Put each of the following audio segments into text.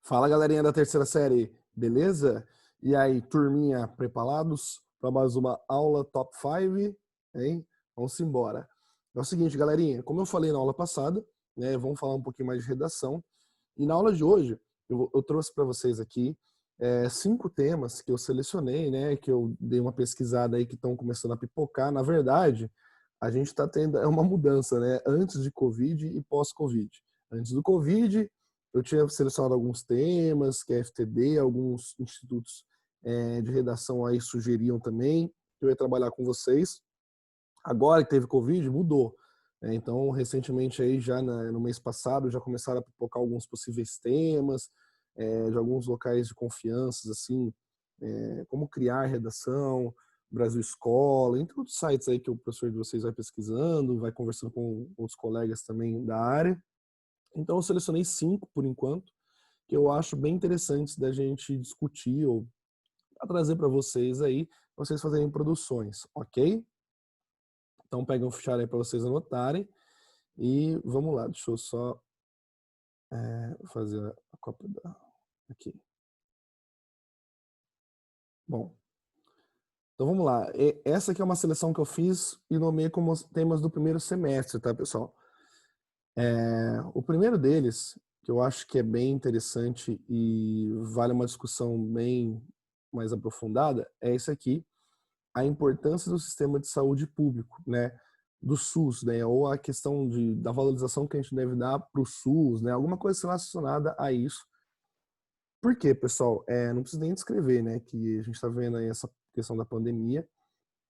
Fala, galerinha da terceira série, beleza? E aí, turminha, preparados para mais uma aula top 5, hein? Vamos embora. É o seguinte, galerinha, como eu falei na aula passada, né, vamos falar um pouquinho mais de redação. E na aula de hoje, eu trouxe para vocês aqui 5 temas que eu selecionei, né, que eu dei uma pesquisada aí que estão começando a pipocar. Na verdade, a gente está tendo uma mudança, né, antes de Covid e pós-Covid. Antes do Covid, eu tinha selecionado alguns temas que a FTD, alguns institutos de redação aí sugeriam também, que eu ia trabalhar com vocês. Agora que teve Covid, mudou. Então, recentemente aí, já no mês passado, já começaram a pipocar alguns possíveis temas, de alguns locais de confiança, assim, como criar redação, Brasil Escola, entre outros sites aí que o professor de vocês vai pesquisando, vai conversando com outros colegas também da área. Então, eu selecionei 5 por enquanto, que eu acho bem interessantes da gente discutir ou trazer para vocês aí, pra vocês fazerem produções, ok? Então, pega um fichário aí para vocês anotarem e vamos lá, deixa eu só fazer a cópia aqui. Bom, então vamos lá. Essa aqui é uma seleção que eu fiz e nomeei como os temas do primeiro semestre, tá, pessoal? O primeiro deles, que eu acho que é bem interessante e vale uma discussão bem mais aprofundada, é esse aqui, a importância do sistema de saúde público, né, do SUS, né, ou a questão da valorização que a gente deve dar para o SUS, né, alguma coisa relacionada a isso. Por quê, pessoal? Não precisa nem descrever, né, que a gente está vendo aí essa questão da pandemia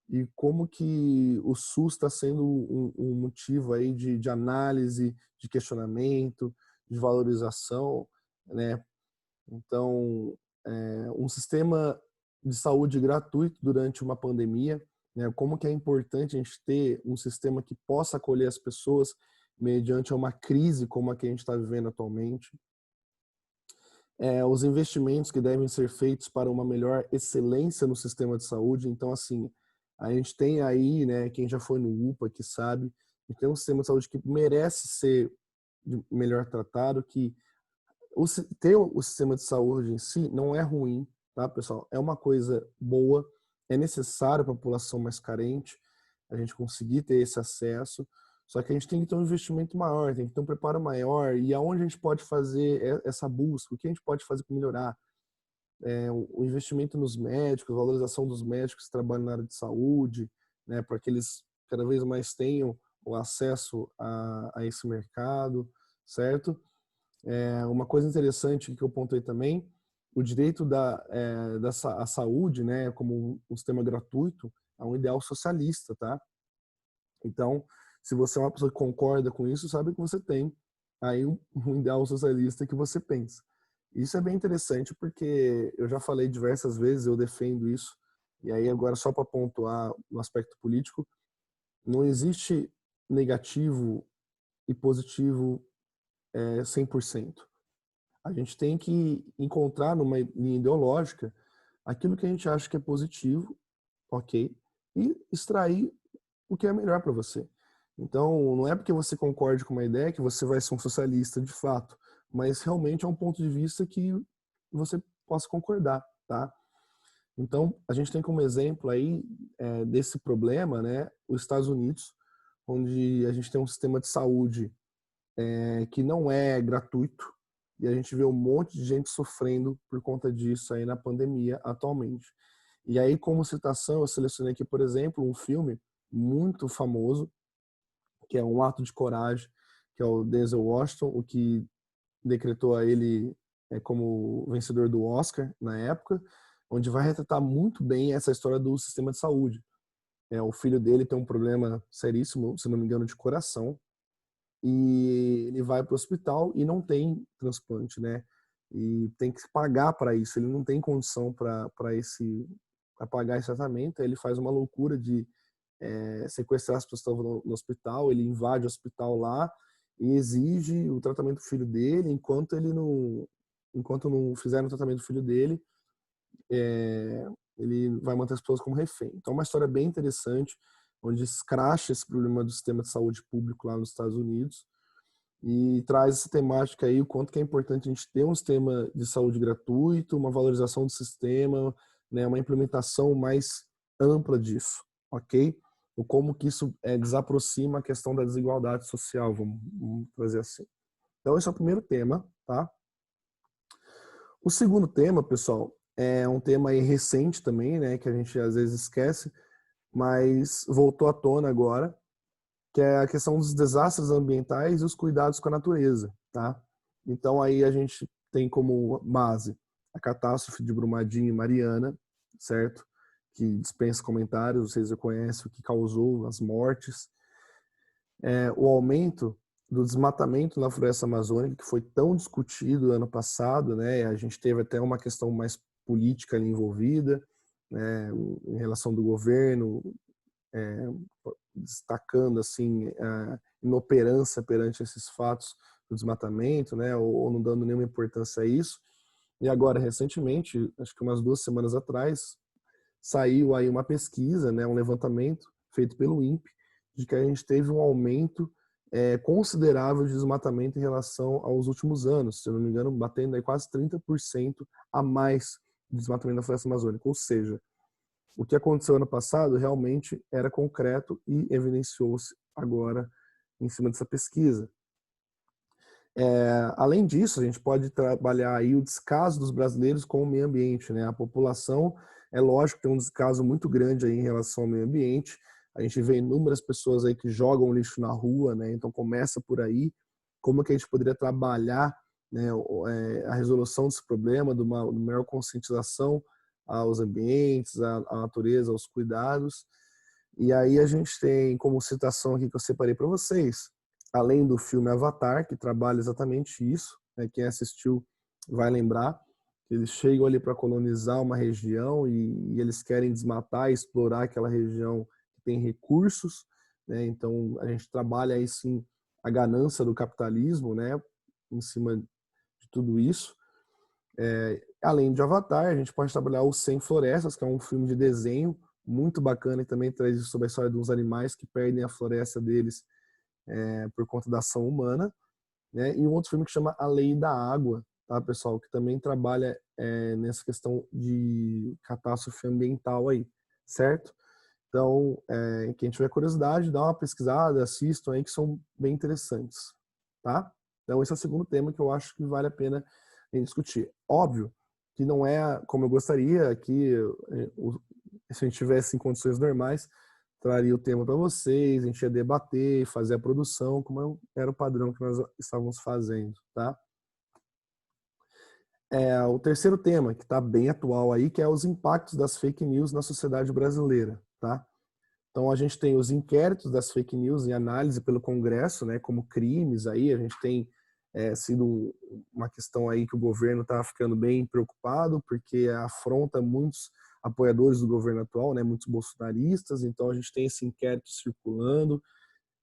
e como que o SUS está sendo um motivo aí de análise, de questionamento, de valorização, né? Então, um sistema de saúde gratuito durante uma pandemia, né? Como que é importante a gente ter um sistema que possa acolher as pessoas mediante uma crise como a que a gente está vivendo atualmente. Os investimentos que devem ser feitos para uma melhor excelência no sistema de saúde. Então, assim, a gente tem aí, né, quem já foi no UPA, que sabe, que tem um sistema de saúde que merece ser melhor tratado, que ter o sistema de saúde em si não é ruim, tá, pessoal? É uma coisa boa, é necessário para a população mais carente a gente conseguir ter esse acesso, só que a gente tem que ter um investimento maior, tem que ter um preparo maior, e aonde a gente pode fazer essa busca, o que a gente pode fazer para melhorar? O investimento nos médicos, a valorização dos médicos que trabalham na área de saúde, né, para que eles cada vez mais tenham o acesso a esse mercado, certo? Uma coisa interessante que eu pontuei também, o direito à saúde, né, como um sistema gratuito, é um ideal socialista, tá? Então, se você é uma pessoa que concorda com isso, sabe que você tem aí um ideal socialista que você pensa. Isso é bem interessante porque eu já falei diversas vezes, eu defendo isso, e aí agora só para pontuar no aspecto político, não existe negativo e positivo 100%. A gente tem que encontrar numa linha ideológica aquilo que a gente acha que é positivo, ok? E extrair o que é melhor para você. Então, não é porque você concorde com uma ideia que você vai ser um socialista de fato, mas realmente é um ponto de vista que você possa concordar, tá? Então, a gente tem como exemplo aí desse problema, né, os Estados Unidos, onde a gente tem um sistema de saúde que não é gratuito, e a gente vê um monte de gente sofrendo por conta disso aí na pandemia atualmente. E aí, como citação, eu selecionei aqui, por exemplo, um filme muito famoso, que é Um Ato de Coragem, que é o Denzel Washington, o que decretou a ele como vencedor do Oscar na época, onde vai retratar muito bem essa história do sistema de saúde. O filho dele tem um problema seríssimo, se não me engano, de coração, e ele vai para o hospital e não tem transplante, né? E tem que pagar para isso. Ele não tem condição para pagar esse tratamento. Aí ele faz uma loucura de sequestrar as pessoas que estavam no hospital. Ele invade o hospital lá e exige o tratamento do filho dele, enquanto não fizeram o tratamento do filho dele, ele vai manter as pessoas como refém. Então, é uma história bem interessante, onde escracha esse problema do sistema de saúde público lá nos Estados Unidos. e traz essa temática aí, o quanto que é importante a gente ter um sistema de saúde gratuito, uma valorização do sistema, né, uma implementação mais ampla disso, ok? O como que isso desaproxima a questão da desigualdade social, vamos trazer assim. Então, esse é o primeiro tema, tá? O segundo tema, pessoal, é um tema aí recente também, né, que a gente às vezes esquece, mas voltou à tona agora, que é a questão dos desastres ambientais e os cuidados com a natureza, tá? Então aí a gente tem como base a catástrofe de Brumadinho e Mariana, certo? Que dispensa comentários, vocês já conhecem o que causou as mortes. O aumento do desmatamento na floresta amazônica, que foi tão discutido ano passado, né? A gente teve até uma questão mais política ali envolvida, né? Em relação do governo, destacando assim a inoperância perante esses fatos do desmatamento, né, ou não dando nenhuma importância a isso. E agora, recentemente, acho que umas 2 semanas atrás, saiu aí uma pesquisa, né, um levantamento feito pelo INPE, de que a gente teve um aumento considerável de desmatamento em relação aos últimos anos, se eu não me engano, batendo aí quase 30% a mais de desmatamento da floresta amazônica. Ou seja, o que aconteceu ano passado realmente era concreto e evidenciou-se agora em cima dessa pesquisa. Além disso, a gente pode trabalhar aí o descaso dos brasileiros com o meio ambiente, né? A população, é lógico, tem um descaso muito grande aí em relação ao meio ambiente. A gente vê inúmeras pessoas aí que jogam lixo na rua, né? Então começa por aí. Como que a gente poderia trabalhar, né, a resolução desse problema, de uma maior conscientização aos ambientes, à natureza, aos cuidados. E aí a gente tem como citação aqui que eu separei para vocês, além do filme Avatar, que trabalha exatamente isso, né? Quem assistiu vai lembrar, eles chegam ali para colonizar uma região e eles querem desmatar e explorar aquela região que tem recursos, né? Então a gente trabalha aí sim a ganância do capitalismo, né, em cima de tudo isso. Além de Avatar, a gente pode trabalhar o Sem Florestas, que é um filme de desenho muito bacana e também traz sobre a história de uns animais que perdem a floresta deles por conta da ação humana, né? E um outro filme que chama A Lei da Água, tá, pessoal, que também trabalha nessa questão de catástrofe ambiental aí, certo? Então, quem tiver curiosidade, dá uma pesquisada, assistam aí que são bem interessantes, tá? Então, esse é o segundo tema que eu acho que vale a pena a gente discutir. Óbvio que não é como eu gostaria, que se a gente tivesse em condições normais, traria o tema para vocês, a gente ia debater, fazer a produção, como era o padrão que nós estávamos fazendo, tá? O terceiro tema, que está bem atual aí, que é os impactos das fake news na sociedade brasileira, tá? Então a gente tem os inquéritos das fake news em análise pelo Congresso, né, como crimes aí, a gente tem sido uma questão aí que o governo está ficando bem preocupado, porque afronta muitos apoiadores do governo atual, né, muitos bolsonaristas, então a gente tem esse inquérito circulando,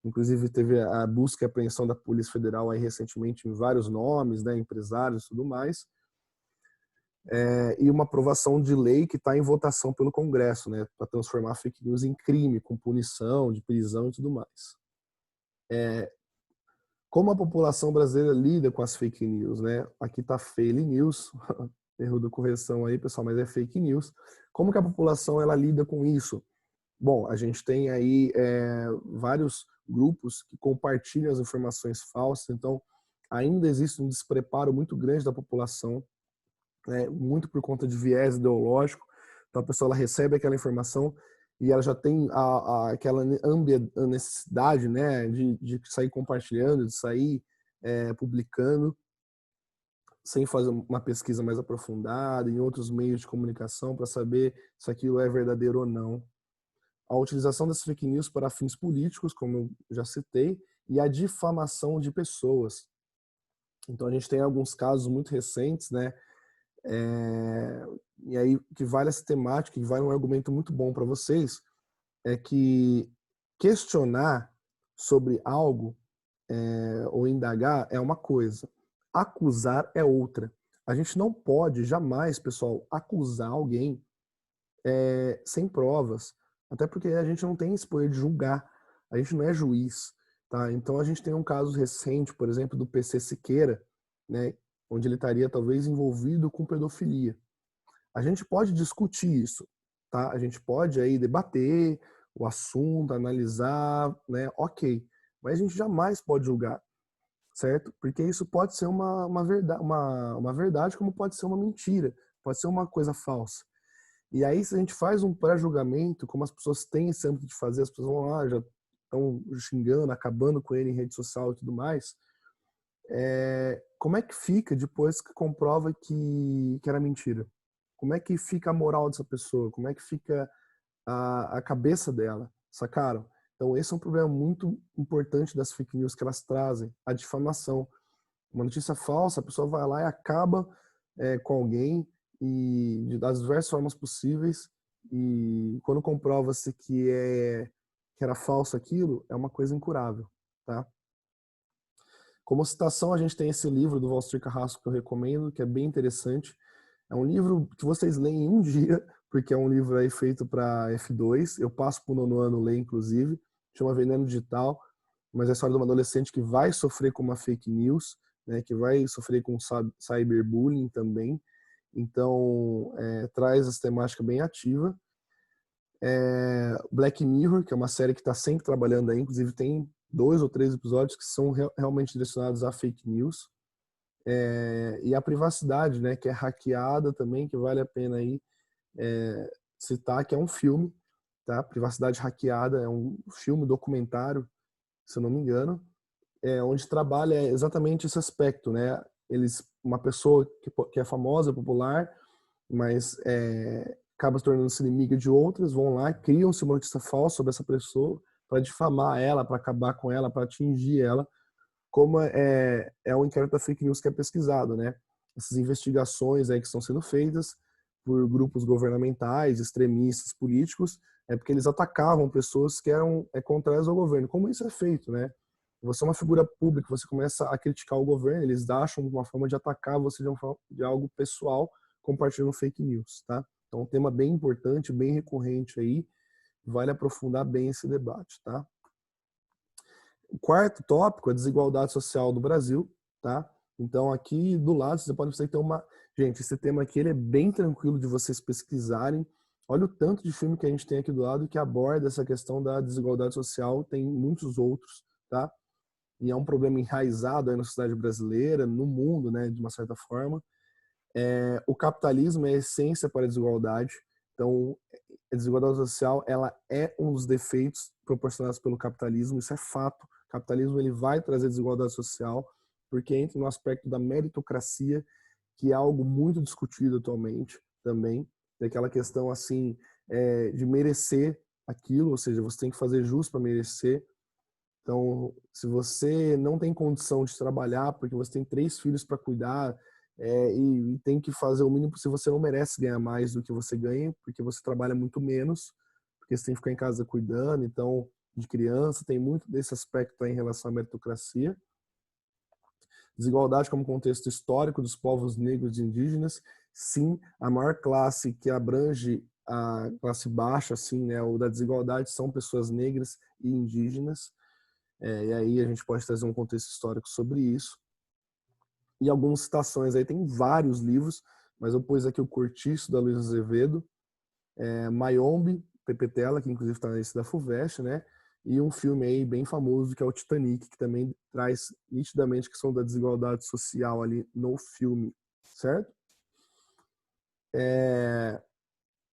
inclusive teve a busca e apreensão da Polícia Federal aí recentemente em vários nomes, né, empresários e tudo mais, e uma aprovação de lei que está em votação pelo Congresso, né, para transformar fake news em crime, com punição, de prisão e tudo mais. Como a população brasileira lida com as fake news, né? Aqui está fake news, erro da correção aí, pessoal, mas é fake news. Como que a população ela lida com isso? Bom, a gente tem aí vários grupos que compartilham as informações falsas, então ainda existe um despreparo muito grande da população, né, muito por conta de viés ideológico. Então a pessoa ela recebe aquela informação e ela já tem aquela necessidade, né, de sair compartilhando, de sair publicando, sem fazer uma pesquisa mais aprofundada em outros meios de comunicação para saber se aquilo é verdadeiro ou não. A utilização das fake news para fins políticos, como eu já citei, e a difamação de pessoas. Então a gente tem alguns casos muito recentes, né, e aí que vale essa temática, que vale um argumento muito bom para vocês, é que questionar sobre algo ou indagar é uma coisa, acusar é outra. A gente não pode jamais, pessoal, acusar alguém sem provas, até porque a gente não tem esse poder de julgar, a gente não é juiz. tá? Então a gente tem um caso recente, por exemplo, do PC Siqueira, né, onde ele estaria talvez envolvido com pedofilia. A gente pode discutir isso, tá? A gente pode aí debater o assunto, analisar, né? Ok. Mas a gente jamais pode julgar, certo? Porque isso pode ser uma verdade, como pode ser uma mentira, pode ser uma coisa falsa. E aí, se a gente faz um pré-julgamento, como as pessoas têm esse hábito de fazer, as pessoas vão lá, já estão xingando, acabando com ele em rede social e tudo mais, como é que fica depois que comprova que era mentira? Como é que fica a moral dessa pessoa? Como é que fica a cabeça dela? Sacaram? Então esse é um problema muito importante das fake news que elas trazem, a difamação. Uma notícia falsa, a pessoa vai lá e acaba com alguém e das diversas formas possíveis, e quando comprova-se que era falso aquilo, é uma coisa incurável, tá? Como citação, a gente tem esse livro do Valcir Carrasco que eu recomendo, que é bem interessante. É um livro que vocês leem em um dia, porque é um livro aí feito para F2. Eu passo para o nono ano ler, inclusive. Chama Veneno Digital, mas é a história de uma adolescente que vai sofrer com uma fake news, né, que vai sofrer com cyberbullying também. Então, traz essa temática bem ativa. Black Mirror, que é uma série que está sempre trabalhando aí, inclusive tem 2 ou 3 episódios que são realmente direcionados a fake news. E a privacidade, né, que é hackeada também, que vale a pena aí citar, que é um filme, tá? Privacidade Hackeada é um filme documentário, se eu não me engano, onde trabalha exatamente esse aspecto, né? Uma pessoa que é famosa, popular, mas acaba se tornando-se inimiga de outras, vão lá, criam-se uma notícia falsa sobre essa pessoa para difamar ela, para acabar com ela, para atingir ela, como o inquérito da fake news que é pesquisado, né? Essas investigações aí que estão sendo feitas por grupos governamentais, extremistas, políticos, porque eles atacavam pessoas que eram contrárias ao governo. Como isso é feito, né? Você é uma figura pública, você começa a criticar o governo, eles acham uma forma de atacar você de algo pessoal, compartilhando fake news, tá? Então, um tema bem importante, bem recorrente aí, vale aprofundar bem esse debate, tá? O quarto tópico é a desigualdade social do Brasil, tá? Então aqui do lado você pode ver que tem uma... Gente, esse tema aqui ele é bem tranquilo de vocês pesquisarem. Olha o tanto de filme que a gente tem aqui do lado que aborda essa questão da desigualdade social, tem muitos outros, tá? E é um problema enraizado aí na sociedade brasileira, no mundo, né, de uma certa forma. O capitalismo é a essência para a desigualdade. Então, a desigualdade social ela é um dos defeitos proporcionados pelo capitalismo, isso é fato. O capitalismo ele vai trazer desigualdade social, porque entra no aspecto da meritocracia, que é algo muito discutido atualmente também, daquela questão assim de merecer aquilo, ou seja, você tem que fazer jus para merecer. Então, se você não tem condição de trabalhar, porque você tem 3 filhos para cuidar, e tem que fazer o mínimo se você não merece ganhar mais do que você ganha, porque você trabalha muito menos, porque você tem que ficar em casa cuidando, então, de criança, tem muito desse aspecto aí em relação à meritocracia. Desigualdade como contexto histórico dos povos negros e indígenas, sim, a maior classe que abrange a classe baixa, assim, né, o da desigualdade são pessoas negras e indígenas, e aí a gente pode trazer um contexto histórico sobre isso. E algumas citações aí, tem vários livros, mas eu pus aqui o Cortiço, da Luiza Azevedo, Mayombe, Pepe Tela, que inclusive está nesse da FUVEST, né? E um filme aí bem famoso, que é o Titanic, que também traz nitidamente a questão da desigualdade social ali no filme, certo?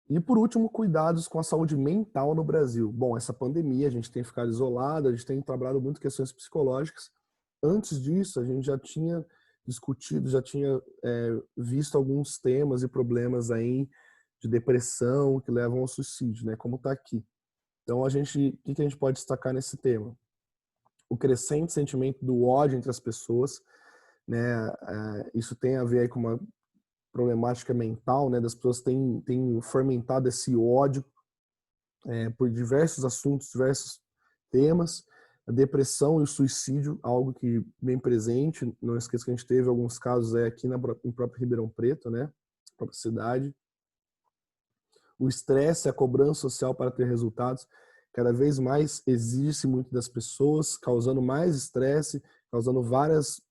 E por último, cuidados com a saúde mental no Brasil. Bom, essa pandemia, a gente tem ficado isolado, a gente tem trabalhado muito questões psicológicas. Antes disso, a gente já tinha discutido, já tinha visto alguns temas e problemas aí de depressão que levam ao suicídio, né? Como está aqui. Então, o que a gente pode destacar nesse tema? O crescente sentimento do ódio entre as pessoas, né? Isso tem a ver aí com uma problemática mental, né? Das pessoas têm fomentado esse ódio por diversos assuntos, diversos temas. A depressão e o suicídio, algo que bem presente. Não esqueça que a gente teve alguns casos aqui em próprio Ribeirão Preto, né? Própria cidade. O estresse, a cobrança social para ter resultados. Cada vez mais exige-se muito das pessoas, causando mais estresse, causando vários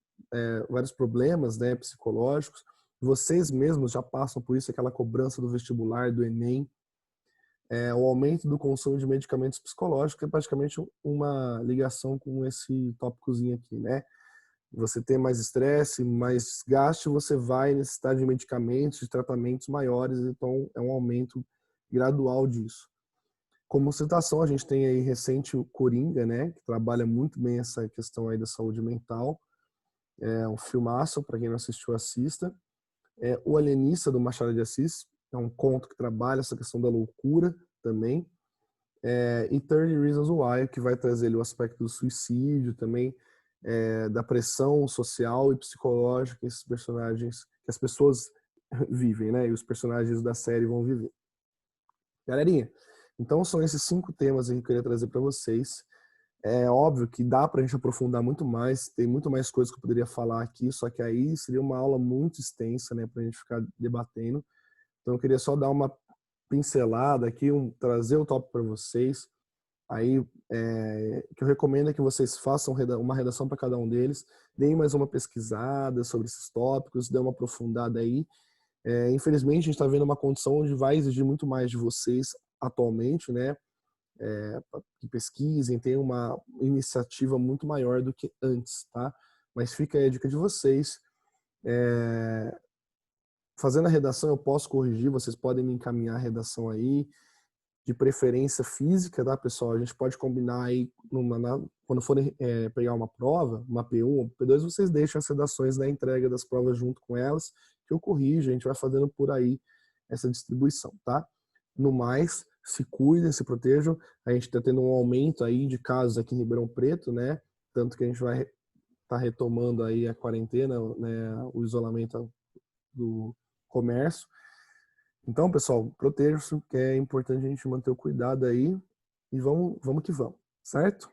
problemas, né, psicológicos. Vocês mesmos já passam por isso, aquela cobrança do vestibular, do Enem, o aumento do consumo de medicamentos psicológicos é praticamente uma ligação com esse tópicozinho aqui, né? Você tem mais estresse, mais desgaste, você vai necessitar de medicamentos, de tratamentos maiores, então é um aumento gradual disso. Como citação, a gente tem aí recente o Coringa, né, que trabalha muito bem essa questão aí da saúde mental. É um filmaço, para quem não assistiu, assista. O Alienista, do Machado de Assis, é um conto que trabalha essa questão da loucura também. E 30 Reasons Why, que vai trazer ali o aspecto do suicídio também, da pressão social e psicológica que esses personagens, que as pessoas vivem, né? E os personagens da série vão viver. Galerinha, então são esses 5 temas aí que eu queria trazer para vocês. É óbvio que dá para a gente aprofundar muito mais, tem muito mais coisas que eu poderia falar aqui, só que aí seria uma aula muito extensa, né, para a gente ficar debatendo. Então eu queria só dar uma pincelada aqui, trazer o tópico para vocês. Aí, que eu recomendo é que vocês façam uma redação para cada um deles, deem mais uma pesquisada sobre esses tópicos, dêem uma aprofundada aí. Infelizmente, a gente está vendo uma condição onde vai exigir muito mais de vocês atualmente, né? Que pesquisem, tenham uma iniciativa muito maior do que antes, tá? Mas fica aí a dica de vocês. Fazendo a redação, eu posso corrigir, vocês podem me encaminhar a redação aí, de preferência física, tá, pessoal? A gente pode combinar aí, quando forem pegar uma prova, uma P1 ou P2, vocês deixam as redações da entrega das provas junto com elas, que eu corrijo, a gente vai fazendo por aí essa distribuição, tá? No mais, se cuidem, se protejam. A gente está tendo um aumento aí de casos aqui em Ribeirão Preto, né? Tanto que a gente vai estar retomando aí a quarentena, né? O isolamento do comércio. Então, pessoal, protejam-se, que é importante a gente manter o cuidado aí e vamos que vamos, certo?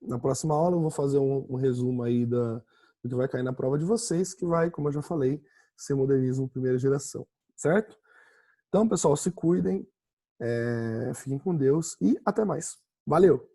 Na próxima aula eu vou fazer um resumo aí do que vai cair na prova de vocês, que vai, como eu já falei, ser modernismo primeira geração, certo? Então, pessoal, se cuidem, fiquem com Deus e até mais. Valeu!